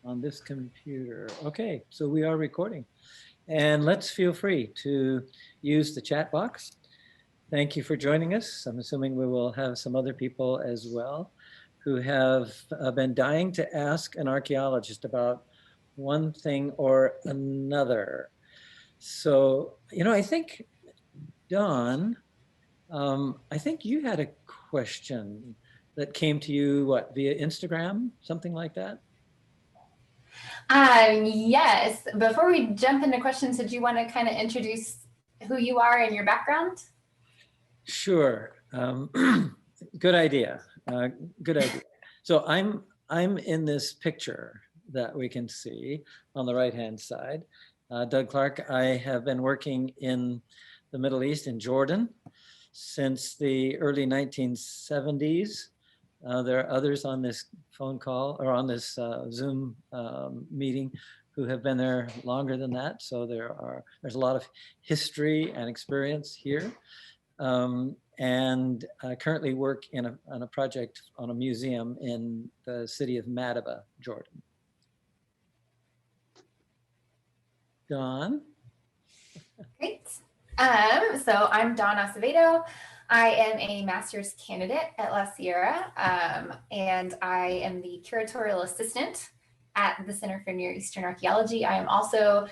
on this computer. Okay, so we are recording. And let's feel free to use the chat box. Thank you for joining us. I'm assuming we will have some other people as well who have been dying to ask an archaeologist about one thing or another. So, I think, Dawn, I think you had a question that came to you, what, via Instagram, something like that? Yes. Before we jump into questions, did you want to kind of introduce who you are and your background? Sure. Good idea. Good idea. So I'm in this picture that we can see on the right-hand side. Doug Clark. I have been working in the Middle East, in Jordan, since the early 1970s. There are others on this phone call or on this Zoom meeting who have been there longer than that. So there's a lot of history and experience here. And I currently work on a project on a museum in the city of Madaba, Jordan. Dawn? Great. So I'm Dawn Acevedo. I am a master's candidate at La Sierra, and I am the curatorial assistant at the Center for Near Eastern Archaeology. I am also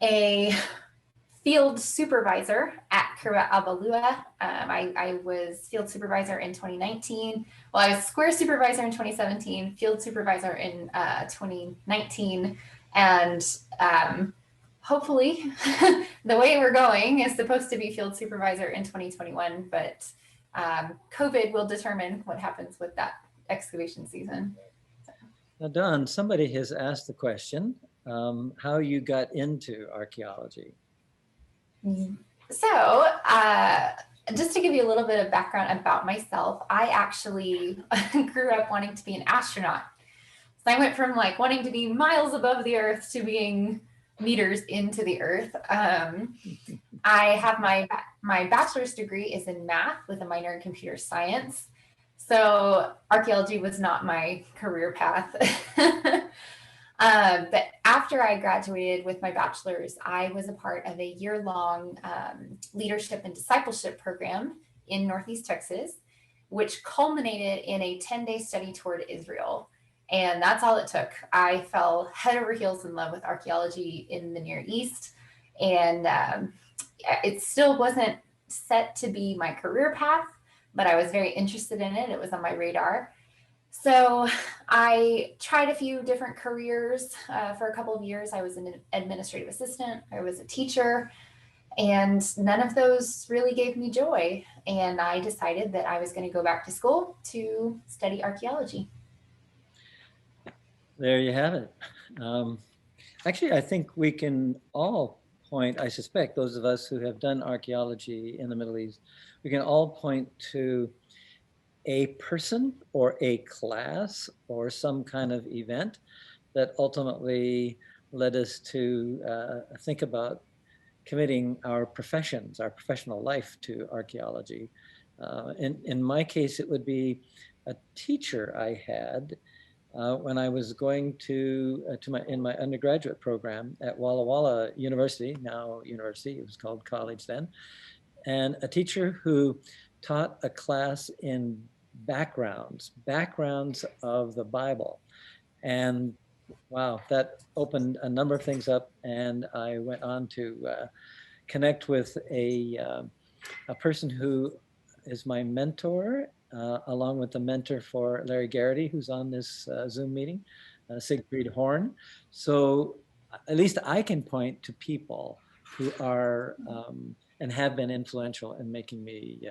a field supervisor at Kura Abalua. I was field supervisor in 2019. Well, I was square supervisor in 2017, field supervisor in 2019, and hopefully the way we're going is supposed to be field supervisor in 2021, but COVID will determine what happens with that excavation season. Now, Dawn, somebody has asked the question, how you got into archaeology. So just to give you a little bit of background about myself, I actually grew up wanting to be an astronaut. So I went from like wanting to be miles above the earth to being meters into the earth. I have my bachelor's degree is in math with a minor in computer science. So archaeology was not my career path. But after I graduated with my bachelor's, I was a part of a year-long leadership and discipleship program in Northeast Texas, which culminated in a 10-day study tour to Israel. And that's all it took. I fell head over heels in love with archaeology in the Near East. And it still wasn't set to be my career path, but I was very interested in it. It was on my radar. So I tried a few different careers for a couple of years. I was an administrative assistant, I was a teacher, and none of those really gave me joy. And I decided that I was going to go back to school to study archaeology. There you have it. Actually, I think we can all point, I suspect those of us who have done archaeology in the Middle East, we can all point to a person or a class or some kind of event that ultimately led us to think about committing our professions, our professional life to archaeology. In my case, it would be a teacher I had when I was going in my undergraduate program at Walla Walla University, now university, it was called college then, and a teacher who taught a class in backgrounds of the Bible. And wow, that opened a number of things up, and I went on to connect with a person who is my mentor, along with the mentor for Larry Garrity, who's on this Zoom meeting, Siegfried Horn. So at least I can point to people who are and have been influential in making me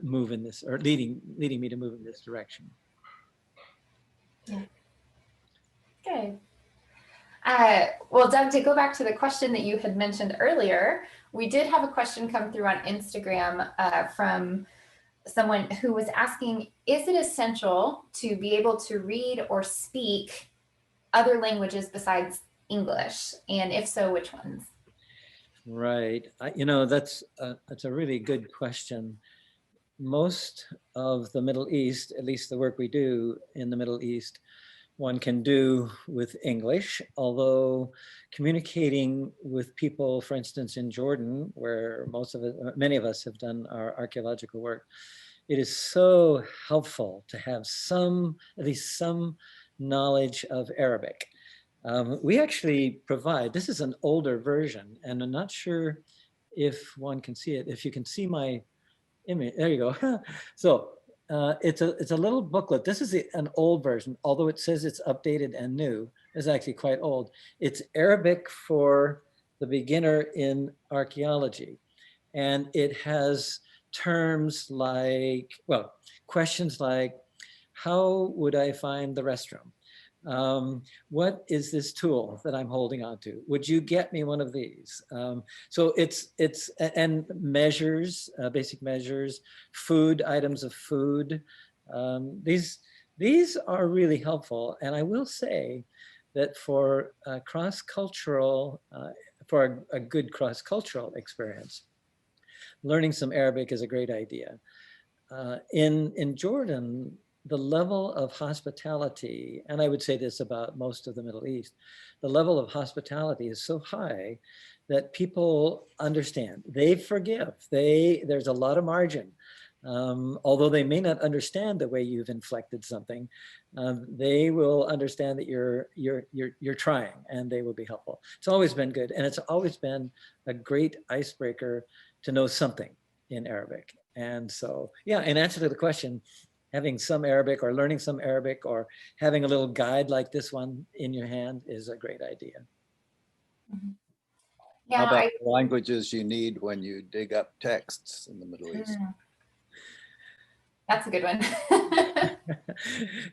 move in this, or leading me to move in this direction. Yeah. Good. Well, Doug, to go back to the question that you had mentioned earlier, we did have a question come through on Instagram from someone who was asking, is it essential to be able to read or speak other languages besides English? And if so, which ones? Right. That's a really good question. Most of the Middle East, at least the work we do in the Middle East, one can do with English, although communicating with people, for instance, in Jordan, where many of us have done our archaeological work, it is so helpful to have at least some knowledge of Arabic. We actually provide, this is an older version, and I'm not sure if one can see it. If you can see my image, there you go. So it's a little booklet. This is an old version, although it says it's updated and new. It's actually quite old. It's Arabic for the beginner in archaeology. And it has terms like, well, questions like, how would I find the restroom? What is this tool that I'm holding on to? Would you get me one of these? So and measures, basic measures, food, items of food. These are really helpful. And I will say that for cross-cultural, for a good cross-cultural experience, learning some Arabic is a great idea. In Jordan, the level of hospitality, and I would say this about most of the Middle East, the level of hospitality is so high that people understand. They forgive. There's a lot of margin. Although they may not understand the way you've inflected something, they will understand that you're trying, and they will be helpful. It's always been good, and it's always been a great icebreaker to know something in Arabic. And so, yeah, in answer to the question, having some Arabic or learning some Arabic or having a little guide like this one in your hand is a great idea. Mhm. How Yeah, about the languages you need when you dig up texts in the Middle East? That's a good one.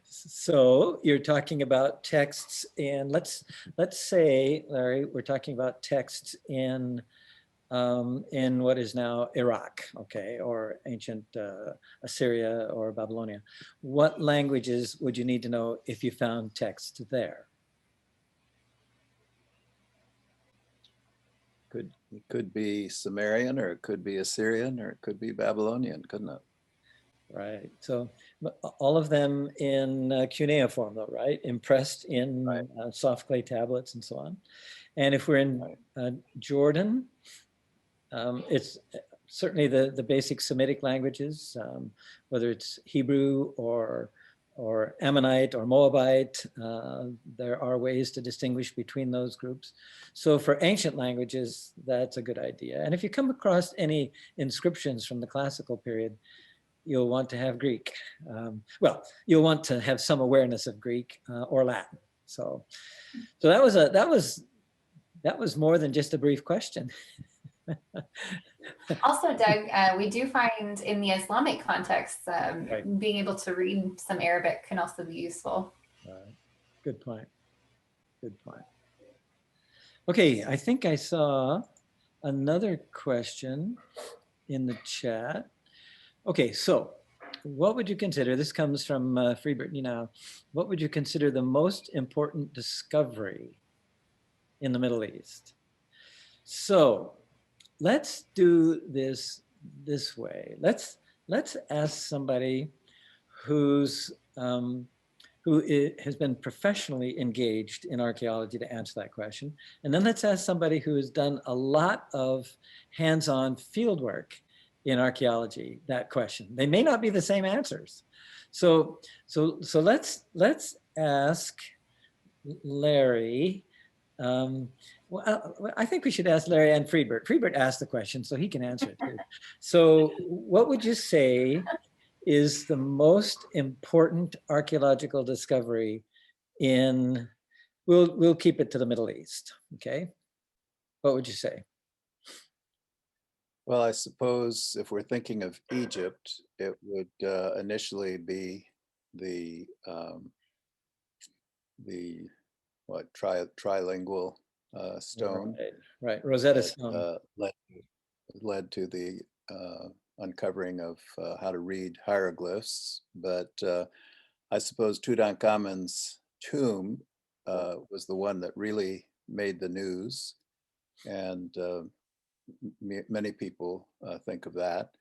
So you're talking about texts in, let's say, Larry, we're talking about texts in what is now Iraq, okay, or ancient Assyria or Babylonia. What languages would you need to know if you found text there? It could be Sumerian, or it could be Assyrian, or it could be Babylonian, couldn't it? Right. So all of them in CNEA form, though, right? Impressed in Right. Soft clay tablets and so on. And if we're in Jordan, it's certainly the basic Semitic languages, whether it's Hebrew or Ammonite or Moabite. There are ways to distinguish between those groups. So for ancient languages, that's a good idea. And if you come across any inscriptions from the classical period, you'll want to have Greek. Well, you'll want to have some awareness of Greek or Latin. So that was more than just a brief question. Also, Doug, we do find in the Islamic context, Right. being able to read some Arabic can also be useful. Good point. Good point. Okay, I think I saw another question in the chat. Okay, so what would you consider, this comes from Freebird, what would you consider the most important discovery in the Middle East? So let's do this way. Let's ask somebody who has been professionally engaged in archaeology to answer that question. And then let's ask somebody who has done a lot of hands-on field work in archaeology that question. They may not be the same answers. So let's ask Larry. Well, I think we should ask Larry and Freebird. Freebird asked the question, so he can answer it too. So what would you say is the most important archaeological discovery in, we'll keep it to the Middle East, okay? What would you say? Well, I suppose if we're thinking of Egypt, it would initially be the trilingual stone. Right. Rosetta Stone. Led to the uncovering of how to read hieroglyphs. But I suppose Tutankhamun's tomb was the one that really made the news, and many people think of that.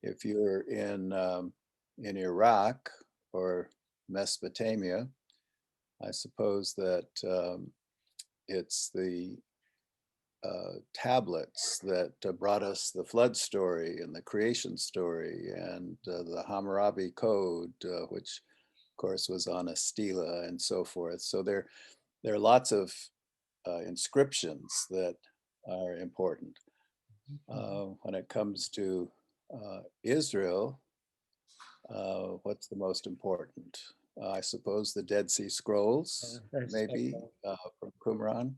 If you're in Iraq or Mesopotamia, I suppose that it's the tablets that brought us the flood story and the creation story and the Hammurabi Code, which of course was on a stela and so forth. So there are lots of inscriptions that are important. When it comes to Israel, what's the most important? I suppose the Dead Sea Scrolls, maybe from Qumran.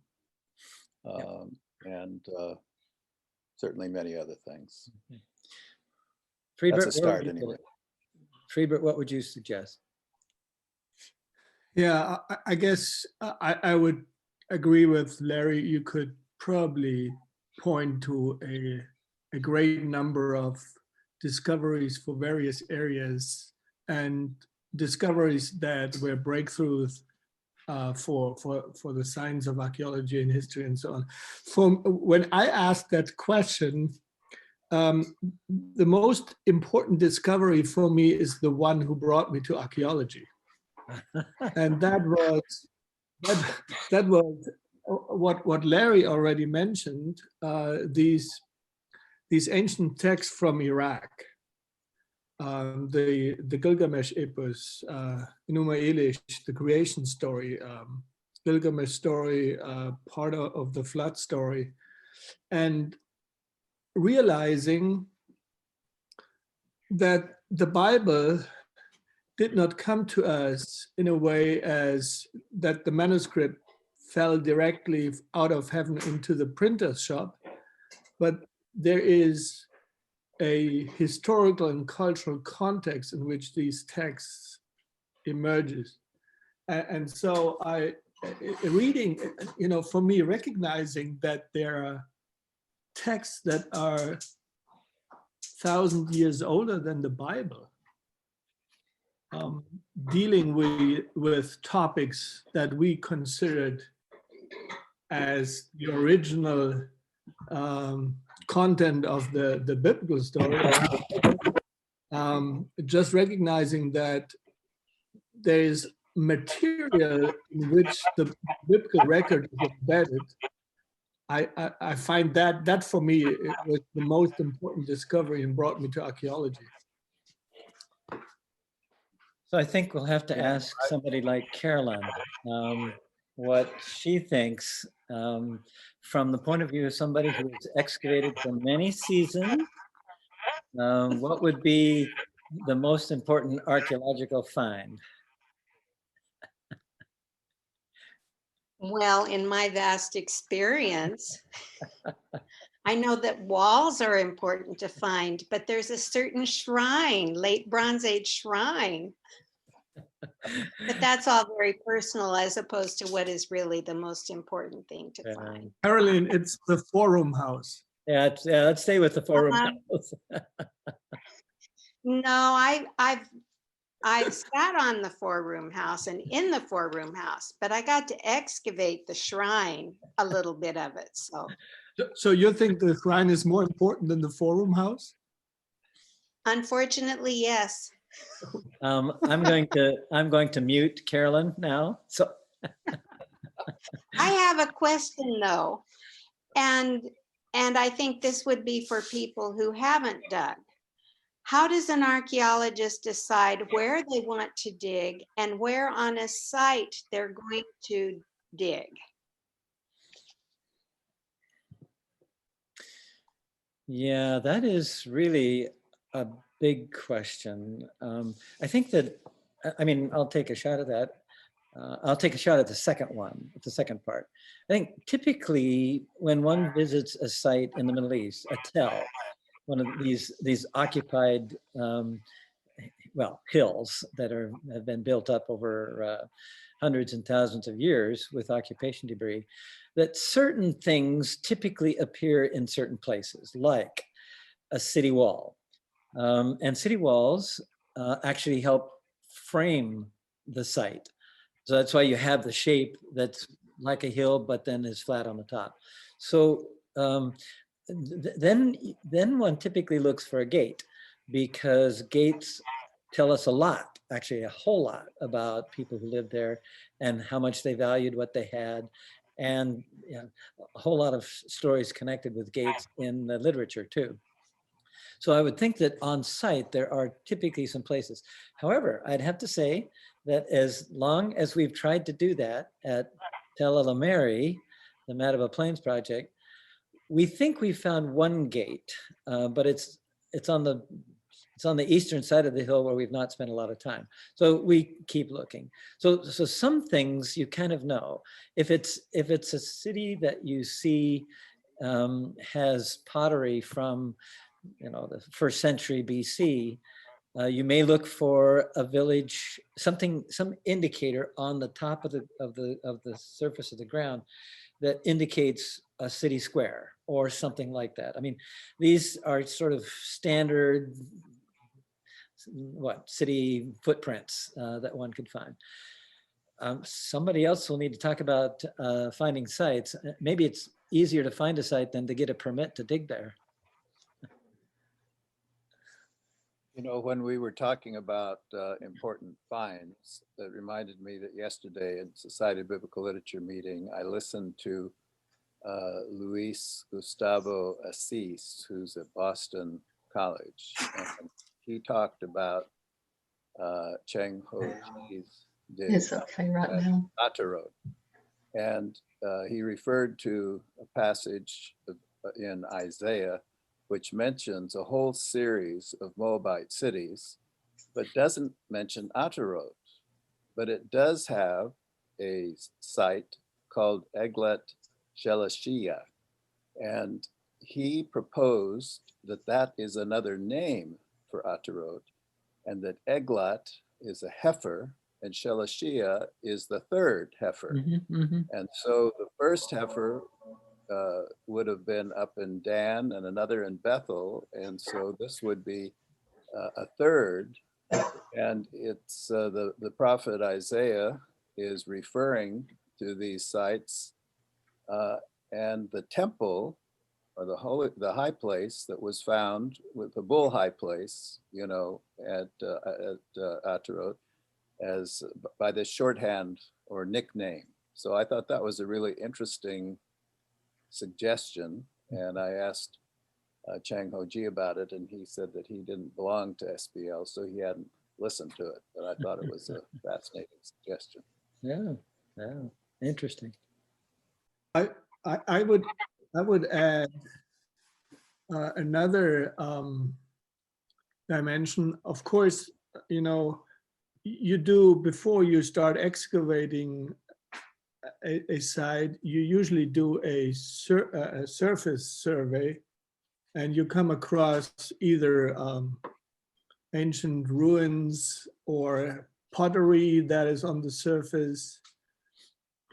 And certainly many other things. That's a start anyway. Freebird, what would you suggest? Yeah, I guess I would agree with Larry. You could probably point to a great number of discoveries for various areas and discoveries that were breakthroughs for the science of archaeology and history and so on. When I asked that question, the most important discovery for me is the one who brought me to archaeology. And that was what Larry already mentioned, these ancient texts from Iraq. The Gilgamesh epos, Enuma Elish, the creation story, Gilgamesh story, part of the flood story, and realizing that the Bible did not come to us in a way as that the manuscript fell directly out of heaven into the printer's shop, but there is a historical and cultural context in which these texts emerges. And so reading, for me, recognizing that there are texts that are 1,000 years older than the Bible, dealing with topics that we considered as the original content of the biblical story, just recognizing that there is material in which the biblical record is embedded. I find that for me it was the most important discovery and brought me to archaeology. So I think we'll have to ask somebody like Carolyn what she thinks from the point of view of somebody who has excavated for many seasons. What would be the most important archaeological find? Well, in my vast experience, I know that walls are important to find, but there's a certain shrine, late Bronze Age shrine. But that's all very personal as opposed to what is really the most important thing to find. Caroline, it's the Forum House. Yeah, let's stay with the Forum House. No, I've sat on the four-room house and in the four-room house, but I got to excavate the shrine, a little bit of it. So you think the shrine is more important than the Forum House? Unfortunately, yes. I'm going to mute Carolyn now. So I have a question though, and I think this would be for people who haven't dug. How does an archaeologist decide where they want to dig and where on a site they're going to dig? yeah, that is really a big question. I think that, I'll take a shot at that. I'll take a shot at the second one, the second part. I think typically when one visits a site in the Middle East, a tell, one of these occupied, hills that have been built up over hundreds and thousands of years with occupation debris, that certain things typically appear in certain places, like a city wall. And city walls actually help frame the site. So that's why you have the shape that's like a hill, but then is flat on the top. So then one typically looks for a gate, because gates tell us a lot, actually a whole lot about people who lived there and how much they valued what they had. And a whole lot of stories connected with gates in the literature too. So I would think that on site, there are typically some places. However, I'd have to say that as long as we've tried to do that at Tel El Ameri, the Mataba Plains project, we think we found one gate, but it's on the eastern side of the hill where we've not spent a lot of time. So we keep looking. So some things you kind of know. If it's a city that you see has pottery from the 1st century BC, you may look for a village, some indicator on the top of the surface of the ground that indicates a city square or something like that. I mean, these are sort of standard city footprints that one could find. Somebody else will need to talk about finding sites. Maybe it's easier to find a site than to get a permit to dig there. When we were talking about important finds, that reminded me that yesterday at Society of Biblical Literature meeting, I listened to Luis Gustavo Assis, who's at Boston College. And he talked about Cheng Ho Chi's dig It's okay right now. Ata Road. And he referred to a passage in Isaiah which mentions a whole series of Moabite cities, but doesn't mention Atarot. But it does have a site called Eglet Shelishiyah. And he proposed that that is another name for Atarot, and that Eglat is a heifer, and Shelishiyah is the third heifer. And so the first heifer would have been up in Dan and another in Bethel. And so this would be a third. And it's the prophet Isaiah is referring to these sites and the temple or the high place that was found with the bull high place, at Atarot as by this shorthand or nickname. So I thought that was a really interesting suggestion, and I asked Chang Ho Ji about it, and he said that he didn't belong to SBL, so he hadn't listened to it, but I thought it was a fascinating suggestion. Yeah, interesting. I would add another dimension. Of course, you do, before you start excavating a site, you usually do a surface survey, and you come across either ancient ruins or pottery that is on the surface.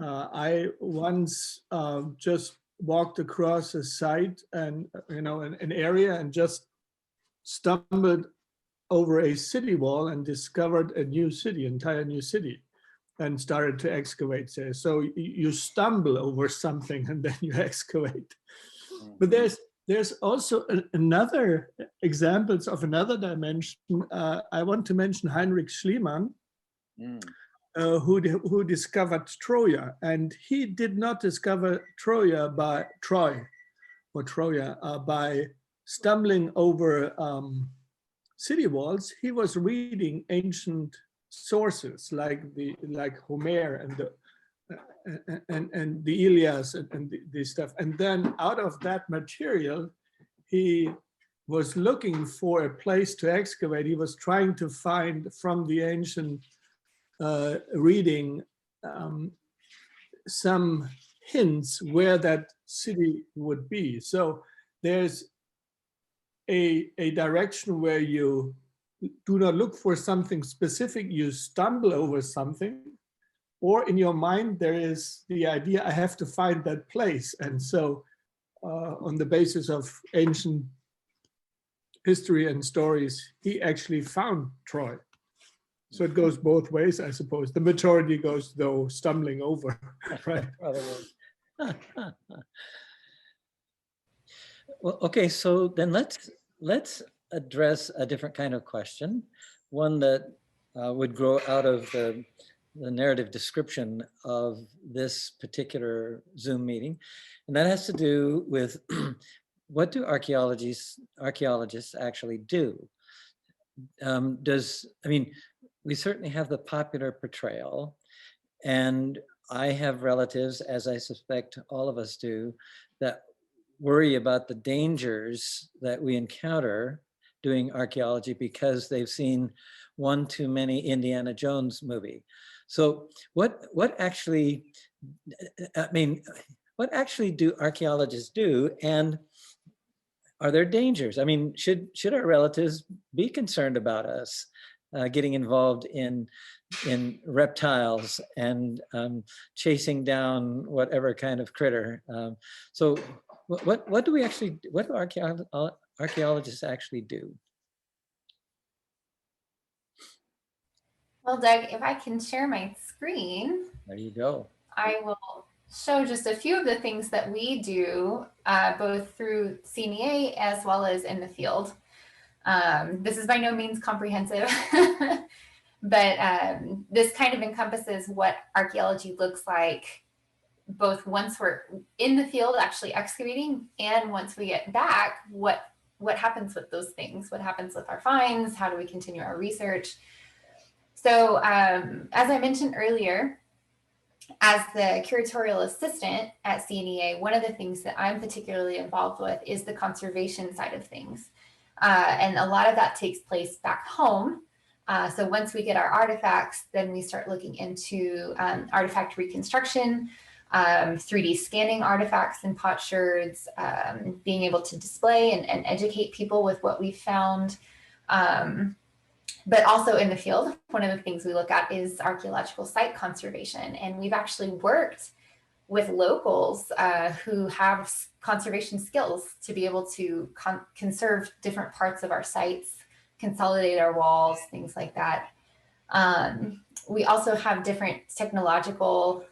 I once just walked across a site and an area and just stumbled over a city wall and discovered a new city, entire new city, and started to excavate there. So you stumble over something and then you excavate. But there's also another examples of another dimension. I want to mention Heinrich Schliemann, who discovered Troya, and he did not discover Troya by by stumbling over city walls. He was reading ancient sources like Homer and the Ilias and this stuff, and then out of that material, he was looking for a place to excavate. He was trying to find from the ancient reading some hints where that city would be. So there's a direction where you do not look for something specific, you stumble over something, or in your mind there is the idea, I have to find that place. And so on the basis of ancient history and stories, he actually found Troy. So it goes both ways, I suppose. The majority goes, though, stumbling over, right? Well, okay, so then let's address a different kind of question. one that would grow out of the narrative description of this particular Zoom meeting. And that has to do with what do archaeologists actually do? I mean, we certainly have the popular portrayal, and I have relatives, as I suspect all of us do, that worry about the dangers that we encounter doing archaeology because they've seen one too many Indiana Jones movie. So what actually, I mean, what actually do archaeologists do, and are there dangers? I mean, should our relatives be concerned about us getting involved in reptiles and chasing down whatever kind of critter? So, what do archaeologists actually do? Well, Doug, if I can share my screen, There you go. I will show just a few of the things that we do, both through CNEA as well as in the field. This is by no means comprehensive, but this kind of encompasses what archaeology looks like, both once we're in the field actually excavating, and once we get back, what happens with those things, what happens with our finds, how do we continue our research. So as I mentioned earlier, as the curatorial assistant at CNEA, one of the things that I'm particularly involved with is the conservation side of things. And a lot of that takes place back home. So once we get our artifacts, then we start looking into artifact reconstruction, 3D scanning artifacts and potsherds, being able to display and educate people with what we found. But also in the field, one of the things we look at is archaeological site conservation. And we've actually worked with locals who have conservation skills to be able to conserve different parts of our sites, consolidate our walls, things like that. We also have different technological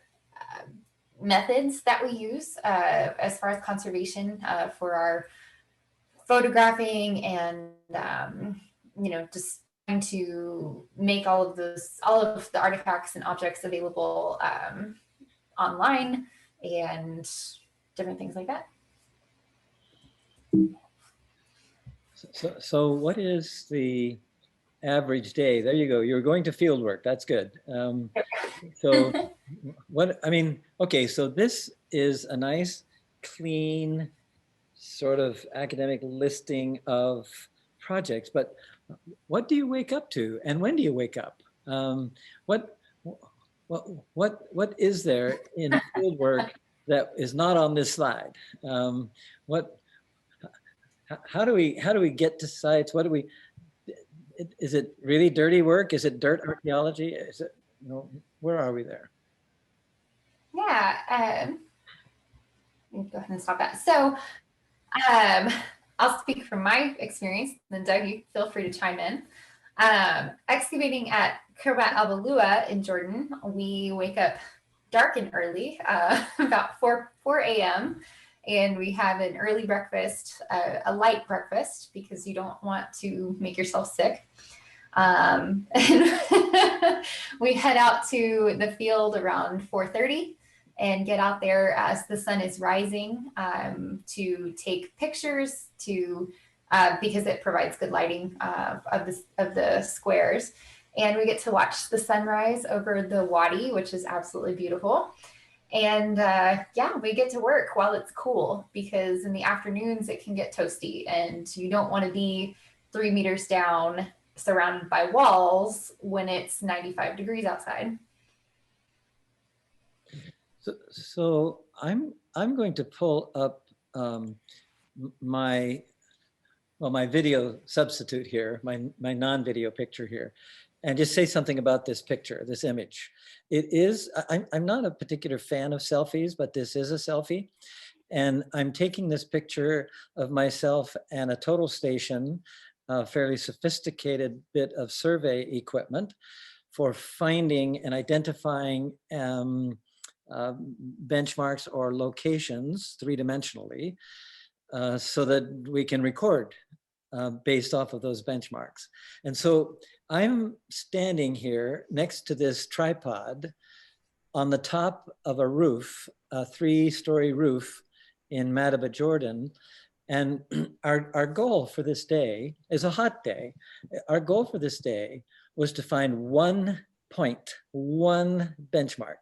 methods that we use as far as conservation for our photographing and, just trying to make all of the artifacts and objects available online and different things like that. So what is the average day? There you go. You're going to field work. That's good. So okay, so this is a nice, clean, sort of academic listing of projects, but what do you wake up to, and when do you wake up? What is there in field work that is not on this slide? How do we get to sites? Is it really dirty work? Is it dirt archaeology? Is it, where are we there? Yeah, let me go ahead and stop that. So I'll speak from my experience, then Doug, you feel free to chime in. Excavating at Khirbat Al Balua in Jordan, we wake up dark and early, about 4 a.m. And we have an early breakfast, a light breakfast, because you don't want to make yourself sick. And we head out to the field around 4:30 and get out there as the sun is rising to take pictures because it provides good lighting of the squares. And we get to watch the sunrise over the wadi, which is absolutely beautiful. And we get to work while it's cool, because in the afternoons it can get toasty and you don't want to be 3 meters down surrounded by walls when it's 95 degrees outside. So I'm going to pull up my video substitute here, my non-video picture here, and just say something about this picture, this image. It is, I'm not a particular fan of selfies, but this is a selfie. And I'm taking this picture of myself and a total station, a fairly sophisticated bit of survey equipment for finding and identifying benchmarks or locations 3-dimensionally so that we can record based off of those benchmarks. And so I'm standing here next to this tripod on the top of a roof, a 3-story roof in Madaba, Jordan. And our goal for this day is a hot day. Our goal for this day was to find one point, one benchmark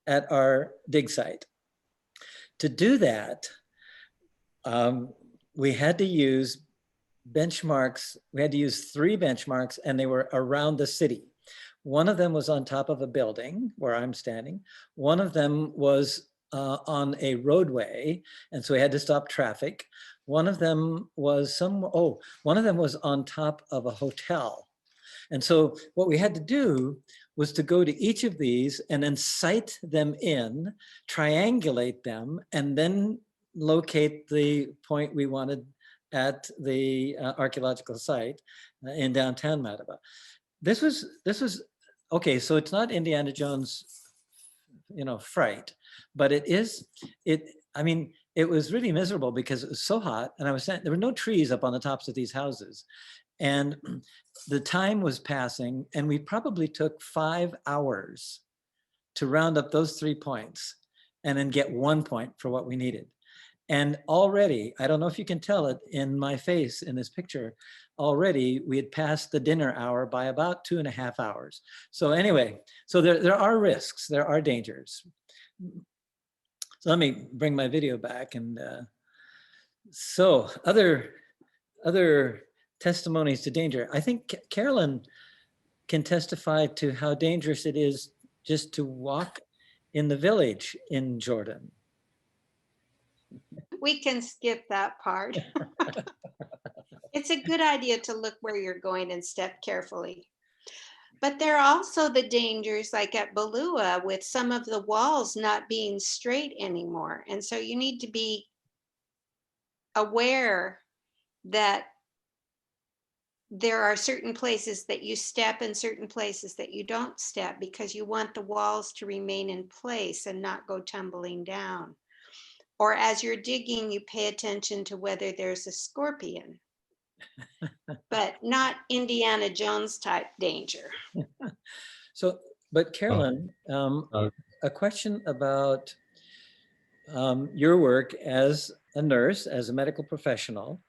at our dig site. To do that, we had to use benchmarks. We had to use 3 benchmarks, and they were around the city. One of them was on top of a building where I'm standing. One of them was on a roadway, and so we had to stop traffic. One of them was one of them was on top of a hotel. And so what we had to do was to go to each of these and then sight them in, triangulate them, and then locate the point we wanted at the archaeological site in downtown Madaba. This was okay. So it's not Indiana Jones, fright, but I mean, it was really miserable because it was so hot, and there were no trees up on the tops of these houses, and the time was passing, and we probably took 5 hours to round up those 3 points and then get 1 point for what we needed. And already, I don't know if you can tell it in my face in this picture, already we had passed the dinner hour by about 2.5 hours. So anyway, so there are risks, there are dangers. So let me bring my video back. And so other testimonies to danger. I think Carolyn can testify to how dangerous it is just to walk in the village in Jordan. We can skip that part. It's a good idea to look where you're going and step carefully. But there are also the dangers, like at Balua, with some of the walls not being straight anymore. And so you need to be aware that there are certain places that you step and certain places that you don't step, because you want the walls to remain in place and not go tumbling down. Or as you're digging, you pay attention to whether there's a scorpion, but not Indiana Jones type danger. So, but Carolyn, a question about your work as a nurse, as a medical professional.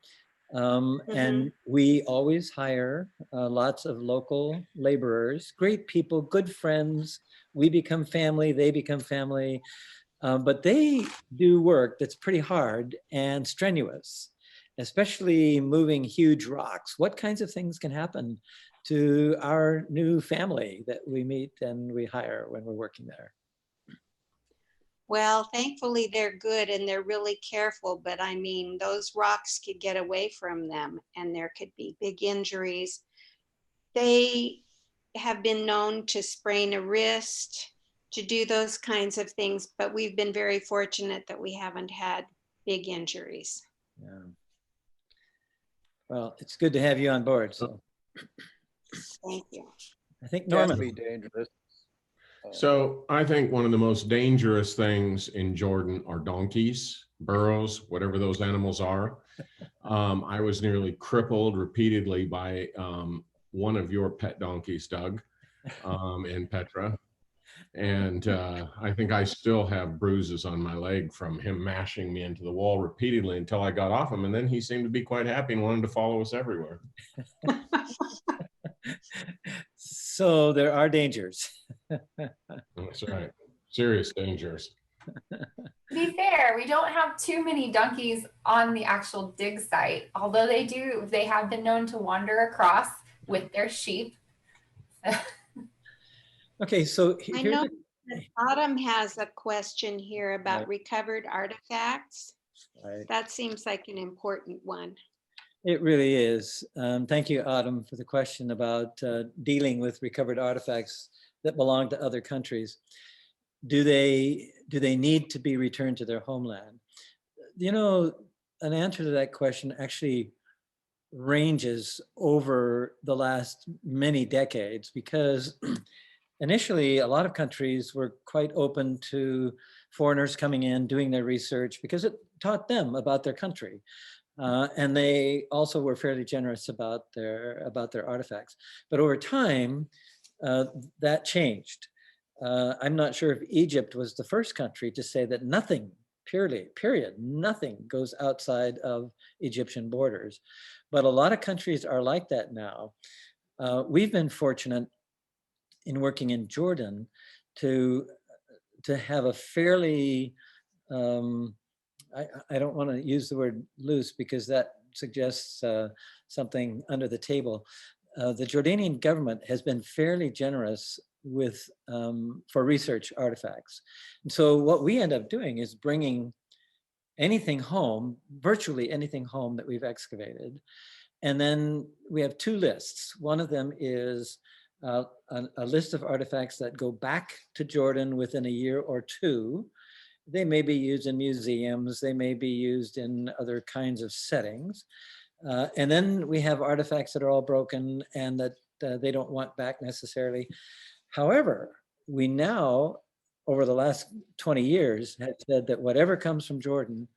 And we always hire lots of local laborers, great people, good friends. We become family, they become family. But they do work that's pretty hard and strenuous, especially moving huge rocks. What kinds of things can happen to our new family that we meet and we hire when we're working there? Well, thankfully they're good and they're really careful, but I mean, those rocks could get away from them and there could be big injuries. They have been known to sprain a wrist, to do those kinds of things, but we've been very fortunate that we haven't had big injuries. Yeah. Well, it's good to have you on board. So thank you. I think Can Norman. be dangerous. So I think one of the most dangerous things in Jordan are donkeys, burros, whatever those animals are. I was nearly crippled repeatedly by one of your pet donkeys, Doug, in Petra. And I think I still have bruises on my leg from him mashing me into the wall repeatedly until I got off him. And then he seemed to be quite happy and wanted to follow us everywhere. So there are dangers. Mm-hmm. That's right. Serious dangers. To be fair, we don't have too many donkeys on the actual dig site, although they have been known to wander across with their sheep. Okay, so I here's know that Autumn has a question here about Right. recovered artifacts. right. That seems like an important one. It really is. Thank you, Autumn, for the question about dealing with recovered artifacts that belong to other countries. Do they need to be returned to their homeland? You know, an answer to that question actually ranges over the last many decades, because initially a lot of countries were quite open to foreigners coming in, doing their research, because it taught them about their country. And they also were fairly generous about their artifacts. But over time, that changed. I'm not sure if Egypt was the first country to say that nothing, period, nothing goes outside of Egyptian borders. But a lot of countries are like that now. We've been fortunate in working in Jordan to have a fairly, I don't want to use the word loose because that suggests something under the table. The Jordanian government has been fairly generous with for research artifacts. And so what we end up doing is bringing anything home, virtually anything home that we've excavated. And then we have two lists. One of them is a list of artifacts that go back to Jordan within a year or two. They may be used in museums, they may be used in other kinds of settings. And then we have artifacts that are all broken and that they don't want back necessarily. However, we now, over the last 20 years, have said that whatever comes from Jordan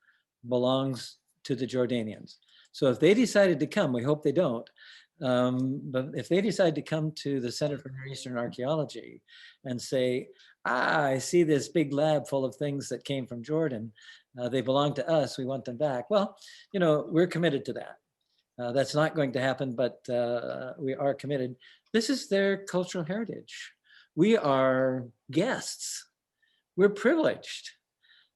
belongs to the Jordanians. So if they decided to come, we hope they don't, but if they decide to come to the Center for Near Eastern Archaeology and say, I see this big lab full of things that came from Jordan, they belong to us, we want them back. Well, you know, we're committed to that. That's not going to happen, but we are committed. This is their cultural heritage. We are guests. We're privileged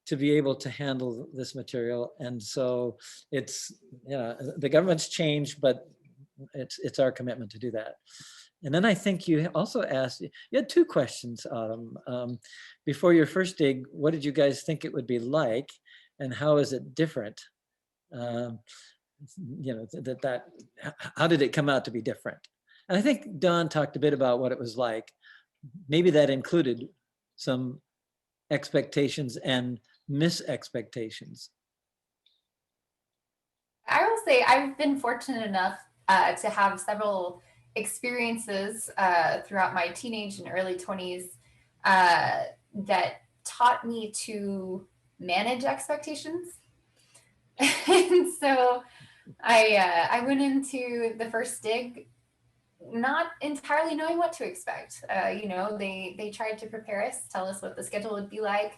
to be able to handle this material. And so it's, you know, the government's changed, but it's our commitment to do that. And then I think you also asked, you had two questions, Autumn. Before your first dig, what did you guys think it would be like? And how is it different? You know, how did it come out to be different? And I think Don talked a bit about what it was like. Maybe that included some expectations and mis-expectations. I will say I've been fortunate enough to have several experiences throughout my teenage and early 20s that taught me to manage expectations. And so I went into the first dig not entirely knowing what to expect. You know, they tried to prepare us, tell us what the schedule would be like,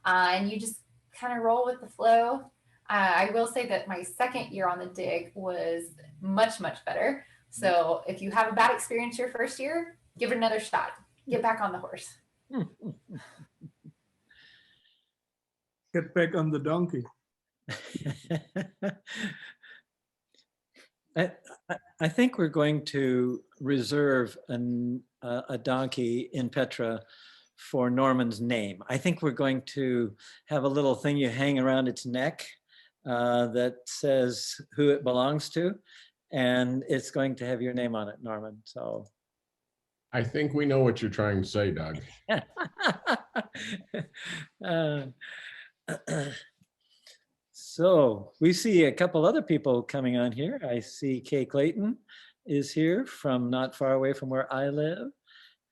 and you just kind of roll with the flow. I will say that my second year on the dig was much, much better. So if you have a bad experience your first year, give it another shot. Get back on the horse. Get back on the donkey. I think we're going to reserve a donkey in Petra for Norman's name. I think we're going to have a little thing you hang around its neck that says who it belongs to, and it's going to have your name on it, Norman. So I think we know what you're trying to say, Doug. So we see a couple other people coming on here. I see Kay Clayton is here from not far away from where I live.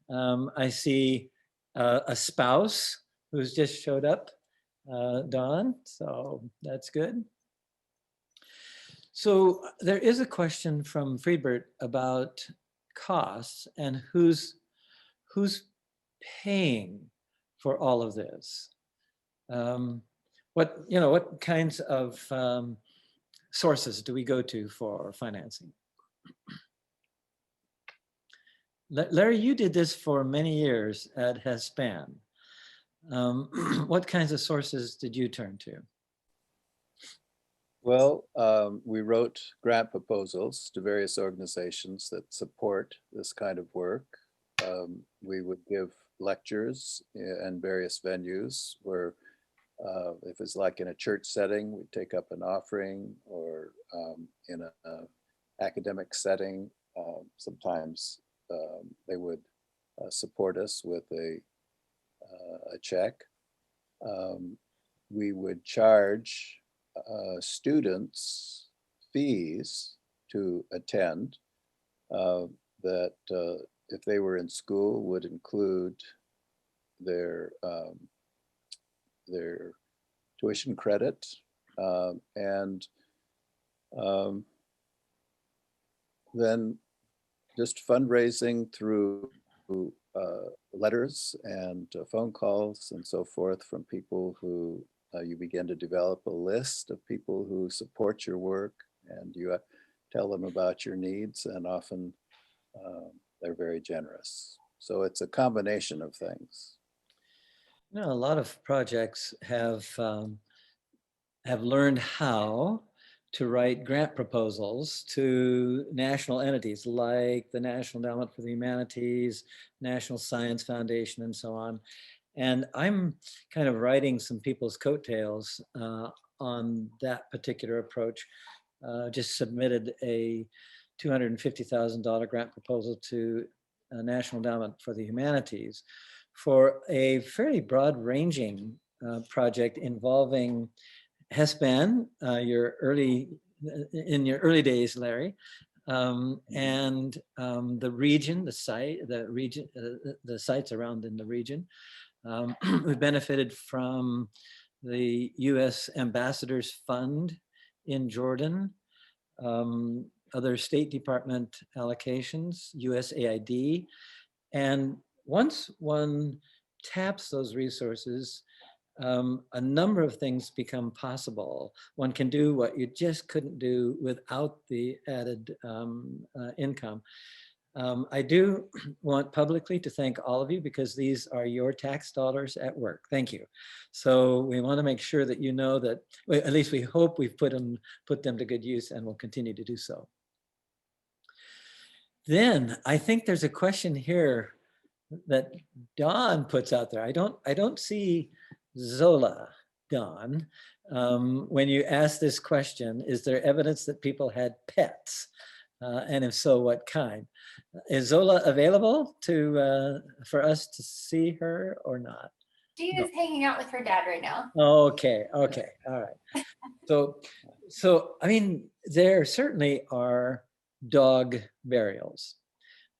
I see a spouse who's just showed up, Dawn, so that's good. So there is a question from Freebird about costs and who's paying for all of this. What kinds of sources do we go to for financing? Larry, you did this for many years at HESPAN. What kinds of sources did you turn to? Well, we wrote grant proposals to various organizations that support this kind of work. We would give lectures in various venues where if it's like in a church setting, we take up an offering, or in an academic setting, sometimes they would support us with a check. We would charge students fees to attend that if they were in school would include their tuition credit, and Um, then just fundraising through letters and phone calls and so forth from people who you begin to develop a list of people who support your work, and you tell them about your needs, and often they're very generous. So it's a combination of things. You know, a lot of projects have learned how to write grant proposals to national entities like the National Endowment for the Humanities, National Science Foundation, and so on. And I'm kind of riding some people's coattails on that particular approach. Just submitted a $250,000 grant proposal to National Endowment for the Humanities for a fairly broad-ranging project involving Hespan, in your early days, Larry, and the region, the sites around in the region. We benefited from the U.S. Ambassadors Fund in Jordan, other State Department allocations, USAID, and once one taps those resources, a number of things become possible. One can do what you just couldn't do without the added income. I do want publicly to thank all of you, because these are your tax dollars at work. Thank you. So we want to make sure that you know that, well, at least we hope we've put them to good use, and will continue to do so. Then I think there's a question here that Don puts out there. I don't see Zola, Don. When you ask this question, is there evidence that people had pets? And if so, what kind? Is Zola available for us to see her or not? She is hanging out with her dad right now. Okay, all right. So I mean, there certainly are dog burials.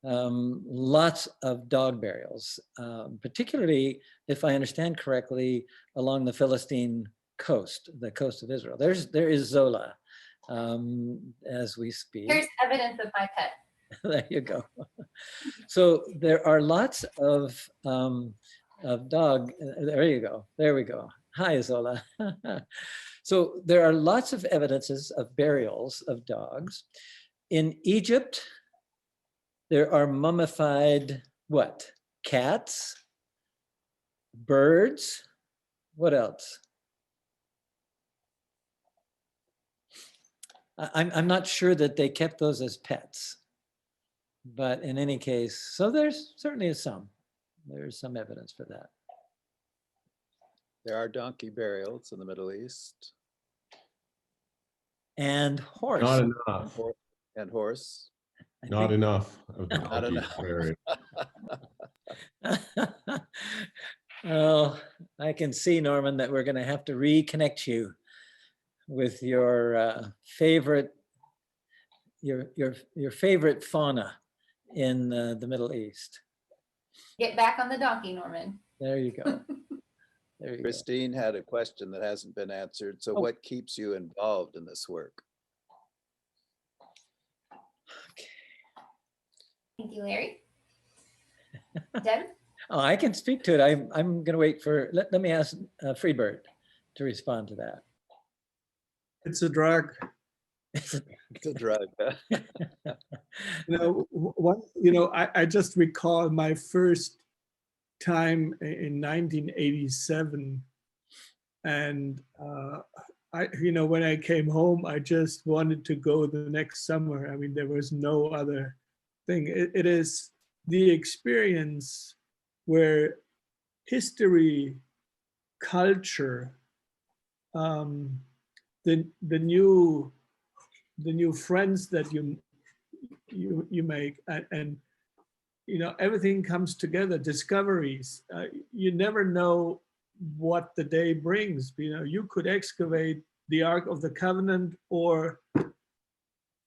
Lots of dog burials, particularly, if I understand correctly, along the Philistine coast, the coast of Israel. There is Zola as we speak. Here's evidence of my pet. There you go. So there are lots of dog. There you go. There we go. Hi, Zola. So there are lots of evidences of burials of dogs. In Egypt, there are mummified, what? Cats, birds, what else? I'm not sure that they kept those as pets, but in any case, so there's certainly there's some evidence for that. There are donkey burials in the Middle East. And horse. Not enough. And horse. Not enough of the Not donkeys enough. buried. Well, I can see, Norman, that we're going to have to reconnect you with your favorite fauna in the Middle East. Get back on the donkey, Norman. There you go. There you Christine had a question that hasn't been answered. So what keeps you involved in this work? Okay. Thank you, Larry. Deb? Oh, I can speak to it. I'm going to wait for, let me ask Freebird to respond to that. It's a drug. It's a drug. I just recall my first time in 1987, and when I came home, I just wanted to go the next summer. I mean, there was no other thing. It is the experience where history, culture, the new friends that you make, and everything comes together. Discoveries. You never know what the day brings. You could excavate the Ark of the Covenant or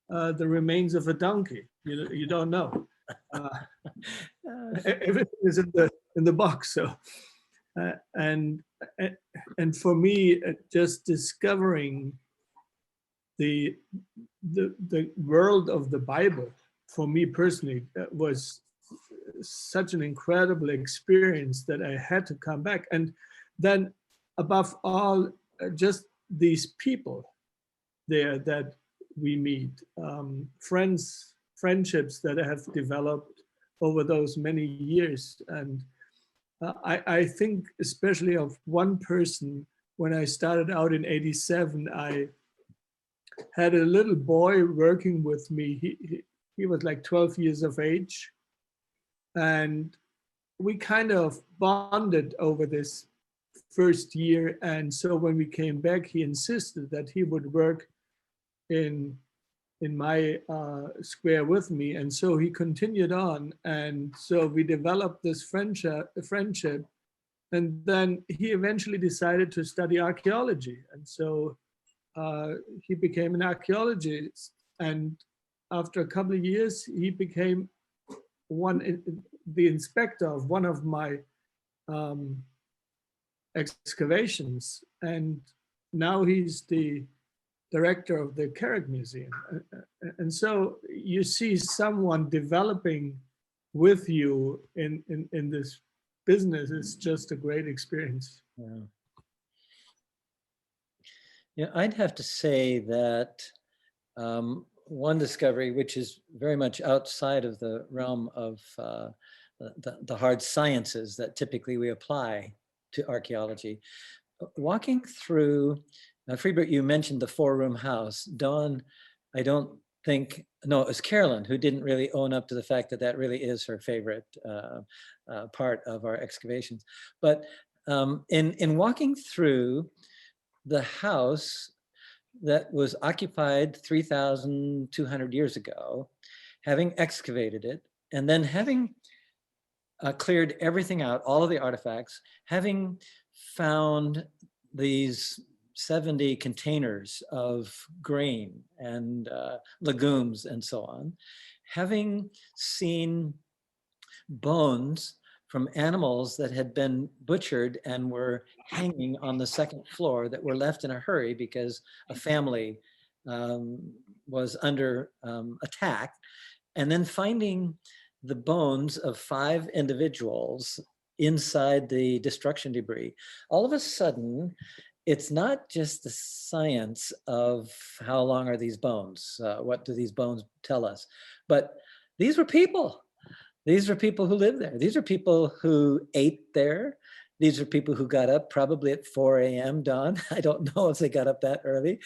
the remains of a donkey. You don't know. Everything is in the box. So, and for me, just discovering the the world of the Bible for me personally was such an incredible experience that I had to come back. And then above all, just these people there that we meet, friendships that have developed over those many years. And I think especially of one person. When I started out in '87, I had a little boy working with me. He was like 12 years of age. And we kind of bonded over this first year. And so when we came back, he insisted that he would work in my square with me. And so he continued on. And so we developed this friendship. And then he eventually decided to study archaeology. And so he became an archaeologist. And after a couple of years, he became the inspector of one of my excavations. And now he's the director of the Carrick Museum. And so you see someone developing with you in this business is just a great experience. Yeah. Yeah, I'd have to say that one discovery, which is very much outside of the realm of the hard sciences that typically we apply to archaeology, walking through, Freebird, you mentioned the 4-room house. Dawn, I don't think, no, it was Carolyn who didn't really own up to the fact that that really is her favorite part of our excavations. But in walking through the house that was occupied 3,200 years ago, having excavated it, and then having cleared everything out, all of the artifacts, having found these 70 containers of grain and legumes and so on, having seen bones from animals that had been butchered and were hanging on the second floor that were left in a hurry because a family was under attack, and then finding the bones of 5 individuals inside the destruction debris. All of a sudden, it's not just the science of how long are these bones, what do these bones tell us, but these were people. These are people who lived there. These are people who ate there. These are people who got up probably at 4 a.m. Dawn. I don't know if they got up that early.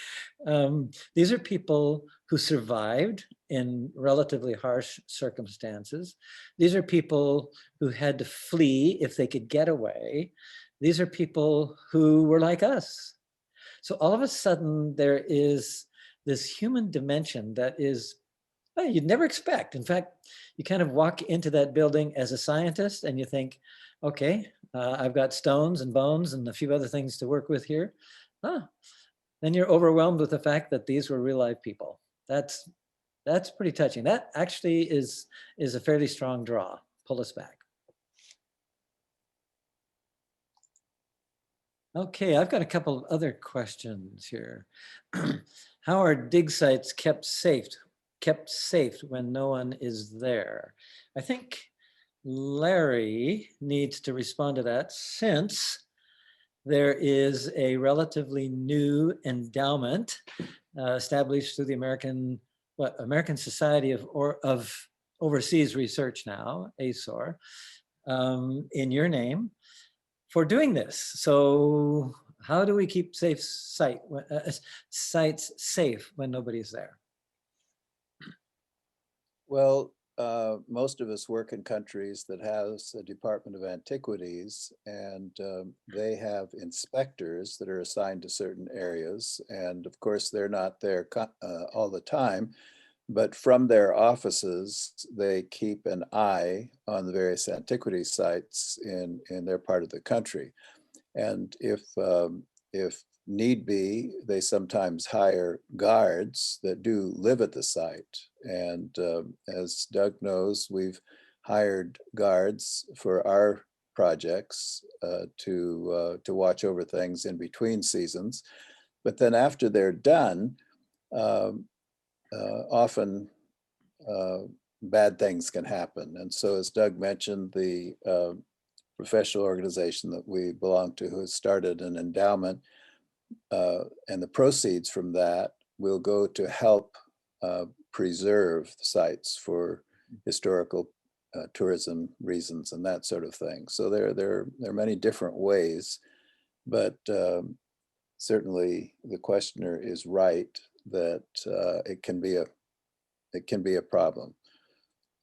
These are people who survived in relatively harsh circumstances. These are people who had to flee if they could get away. These are people who were like us. So all of a sudden there is this human dimension that is, well, you'd never expect. In fact, you kind of walk into that building as a scientist and you think, okay, I've got stones and bones and a few other things to work with here. Then you're overwhelmed with the fact that these were real life people. That's pretty touching. That actually is a fairly strong draw. Pull us back. Okay, I've got a couple of other questions here. How are dig sites kept safe when no one is there? I think Larry needs to respond to that, since there is a relatively new endowment established through the American Society of Overseas Research now, ASOR, in your name for doing this. So how do we keep sites safe when nobody's there? Well, most of us work in countries that has a Department of Antiquities, and they have inspectors that are assigned to certain areas. And of course, they're not there all the time, but from their offices, they keep an eye on the various antiquity sites in their part of the country. And if need be, they sometimes hire guards that do live at the site. And as Doug knows, we've hired guards for our projects to watch over things in between seasons. But then after they're done, um, often bad things can happen. And so, as Doug mentioned, the professional organization that we belong to, who has started an endowment, and the proceeds from that will go to help preserve the sites for historical tourism reasons and that sort of thing. So there are many different ways, but certainly the questioner is right that it can be a problem.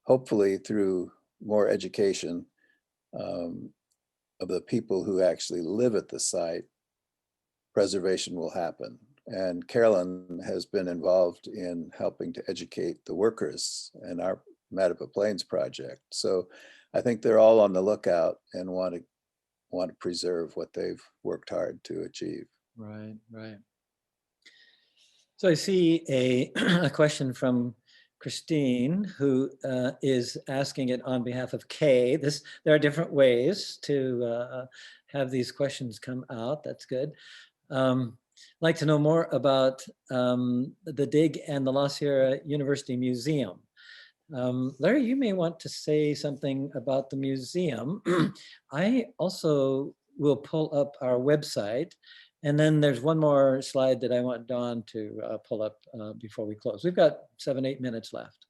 Hopefully, through more education of the people who actually live at the site, preservation will happen. And Carolyn has been involved in helping to educate the workers in our Matapa Plains project. So I think they're all on the lookout and want to preserve what they've worked hard to achieve. Right, right. So I see a question from Christine, who is asking it on behalf of Kay. There are different ways to have these questions come out. That's good. Like to know more about the dig and the La Sierra University Museum. Larry, you may want to say something about the museum. I also will pull up our website, and then there's one more slide that I want Dawn to pull up before we close. We've got 7-8 minutes left.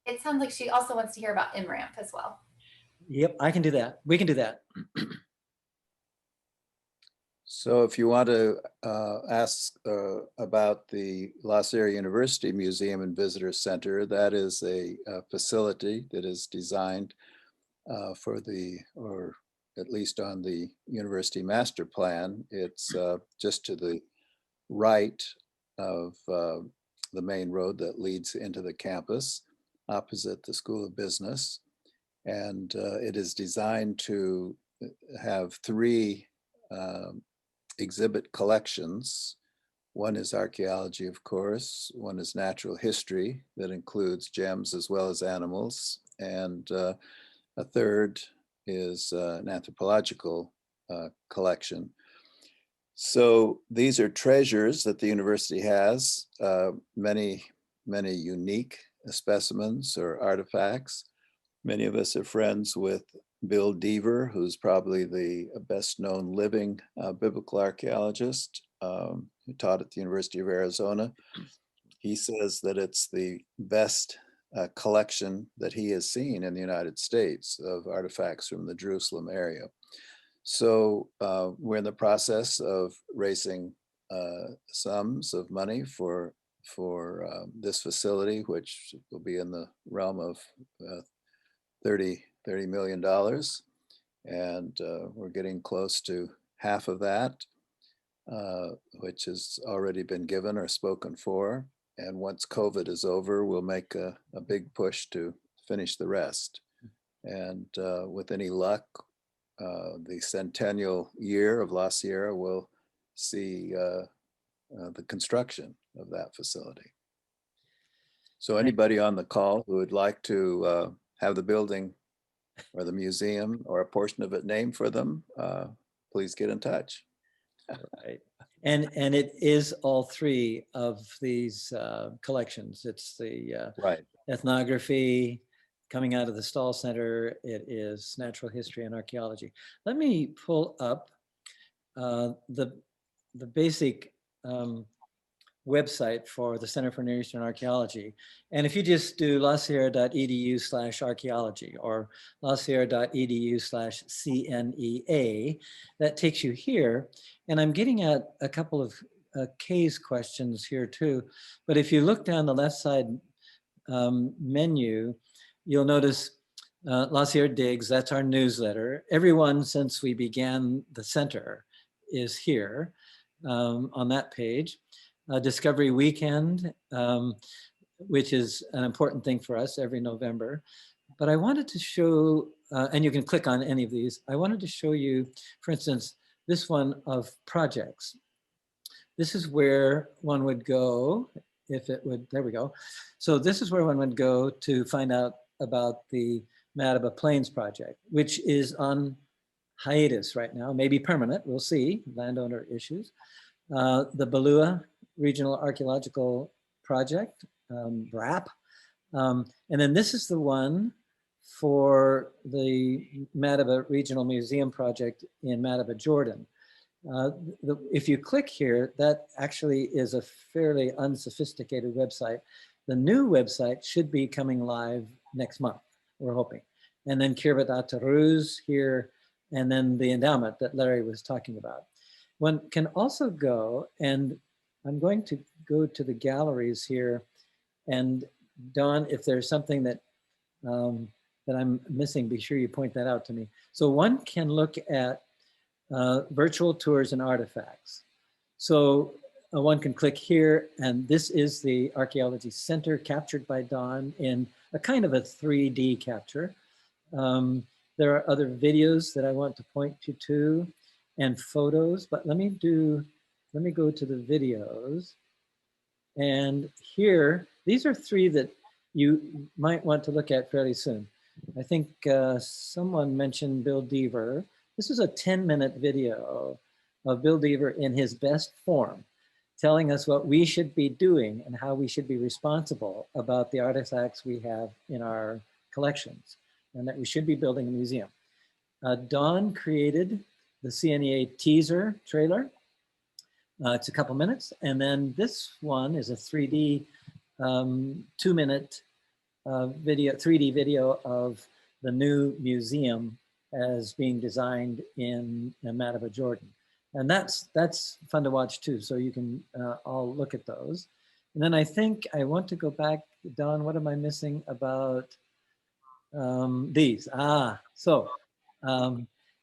It sounds like she also wants to hear about MRAMP as well. Yep, I can do that. We can do that. So if you want to ask about the La Sierra University Museum and Visitor Center, that is a facility that is designed for or at least on the university master plan. It's just to the right of the main road that leads into the campus, opposite the School of Business. And it is designed to have 3 exhibit collections. One is archaeology, of course. One is natural history that includes gems as well as animals. And a third is an anthropological collection. So these are treasures that the university has, many unique specimens or artifacts. Many of us are friends with Bill Deaver, who's probably the best known living biblical archaeologist, who taught at the University of Arizona. He says that it's the best collection that he has seen in the United States of artifacts from the Jerusalem area. So we're in the process of raising sums of money for this facility, which will be in the realm of $30 million. And we're getting close to half of that, which has already been given or spoken for. And once COVID is over, we'll make a big push to finish the rest. And with any luck, the centennial year of La Sierra will see the construction of that facility. So anybody on the call who would like to have the building or the museum or a portion of it named for them, please get in touch. Right. And it is all 3 of these collections. It's the Right. ethnography coming out of the Stahl Center. It is natural history and archaeology. Let me pull up the basic website for the Center for Near Eastern Archaeology. And if you just do lasierra.edu/archaeology or lasierra.edu/CNEA, that takes you here. And I'm getting at a couple of Kay's questions here too. But if you look down the left side menu, you'll notice La Sierra Digs, that's our newsletter. Everyone since we began the center is here on that page. Discovery Weekend, which is an important thing for us every November. But I wanted to show, and you can click on any of these, I wanted to show you, for instance, this one of projects. This is where one would go, if it would, there we go. So this is where one would go to find out about the Matapa Plains project, which is on hiatus right now, maybe permanent, we'll see, landowner issues. The Balua Regional Archaeological Project, RAP. And then this is the one for the Madaba Regional Museum Project in Madaba, Jordan. If you click here, that actually is a fairly unsophisticated website. The new website should be coming live next month, we're hoping. And then Kirbat Ataruz here, and then the endowment that Larry was talking about. One can also go, and I'm going to go to the galleries here. And Dawn, if there's something that, that I'm missing, be sure you point that out to me. So one can look at virtual tours and artifacts. So one can click here, and this is the Archaeology Center captured by Dawn in a kind of a 3D capture. There are other videos that I want to point you to and photos, but let me go to the videos. And here, these are three that you might want to look at fairly soon. I think someone mentioned Bill Deaver. This is a 10-minute video of Bill Deaver in his best form, telling us what we should be doing and how we should be responsible about the artifacts we have in our collections, and that we should be building a museum. Dawn created the CNEA teaser trailer. It's a couple minutes. And then this one is a 3D 2-minute video, 3D video of the new museum as being designed in Madaba, Jordan. And that's fun to watch too. So you can all look at those. And then I think I want to go back, Dawn, what am I missing about these?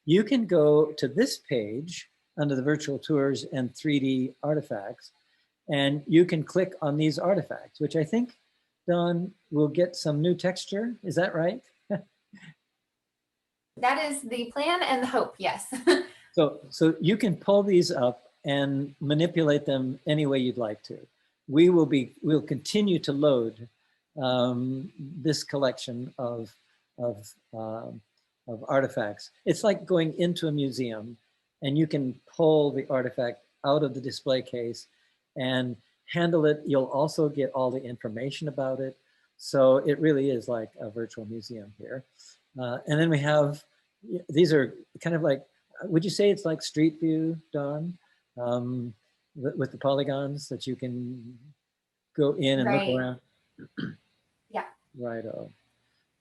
You can go to this page under the virtual tours and 3D artifacts, and you can click on these artifacts, which I think, Dawn, will get some new texture. Is that right? That is the plan and the hope, yes. So you can pull these up and manipulate them any way you'd like to. We'll continue to load this collection of artifacts. It's like going into a museum, and you can pull the artifact out of the display case and handle it. You'll also get all the information about it. So it really is like a virtual museum here. And then we have, these are kind of like, would you say it's like Street View, Dawn? With the polygons that you can go in and look around? Yeah. Righto.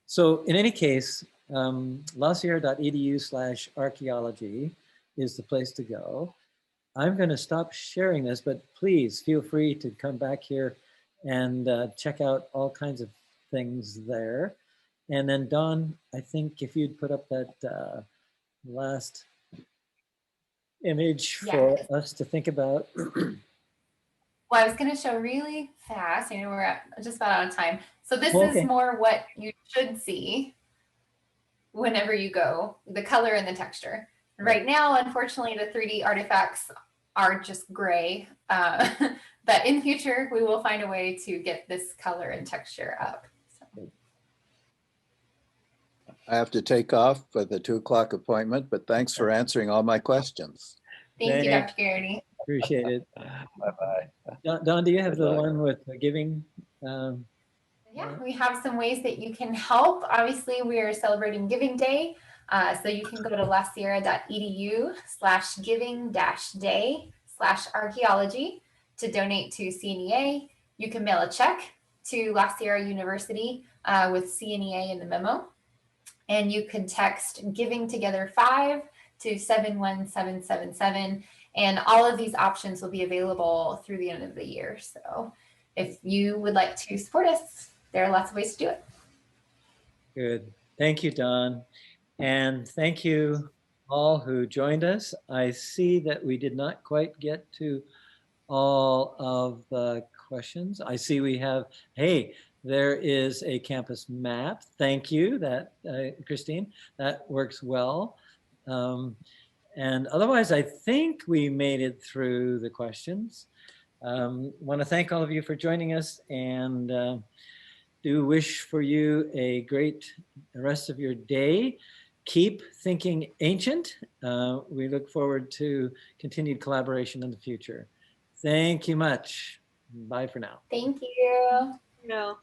So in any case, lasierre.edu/archaeology is the place to go. I'm going to stop sharing this, but please feel free to come back here and check out all kinds of things there. And then Dawn, I think if you'd put up that last image for us to think about. Well, I was going to show really fast. I know we're just about out of time. So this is more what you should see whenever you go, the color and the texture. Right now, unfortunately, the 3D artifacts are just gray. But in future, we will find a way to get this color and texture up. So. I have to take off for the 2 o'clock appointment, but thanks for answering all my questions. Thank you, Dr. Garrity. Appreciate it. Bye-bye. Don, do you have the one with the giving? Yeah, we have some ways that you can help. Obviously, we are celebrating Giving Day. So you can go to lasierra.edu/giving-day/archaeology to donate to CNEA. You can mail a check to La Sierra University with CNEA in the memo. And you can text Giving Together 5 to 71777. And all of these options will be available through the end of the year. So if you would like to support us, there are lots of ways to do it. Good. Thank you, Don. And thank you all who joined us. I see that we did not quite get to all of the questions. I see we have, hey, there is a campus map. Thank you, Christine. That works well. And otherwise, I think we made it through the questions. Want to thank all of you for joining us, and do wish for you a great rest of your day. Keep thinking ancient. We look forward to continued collaboration in the future. Thank you much. Bye for now. Thank you. No.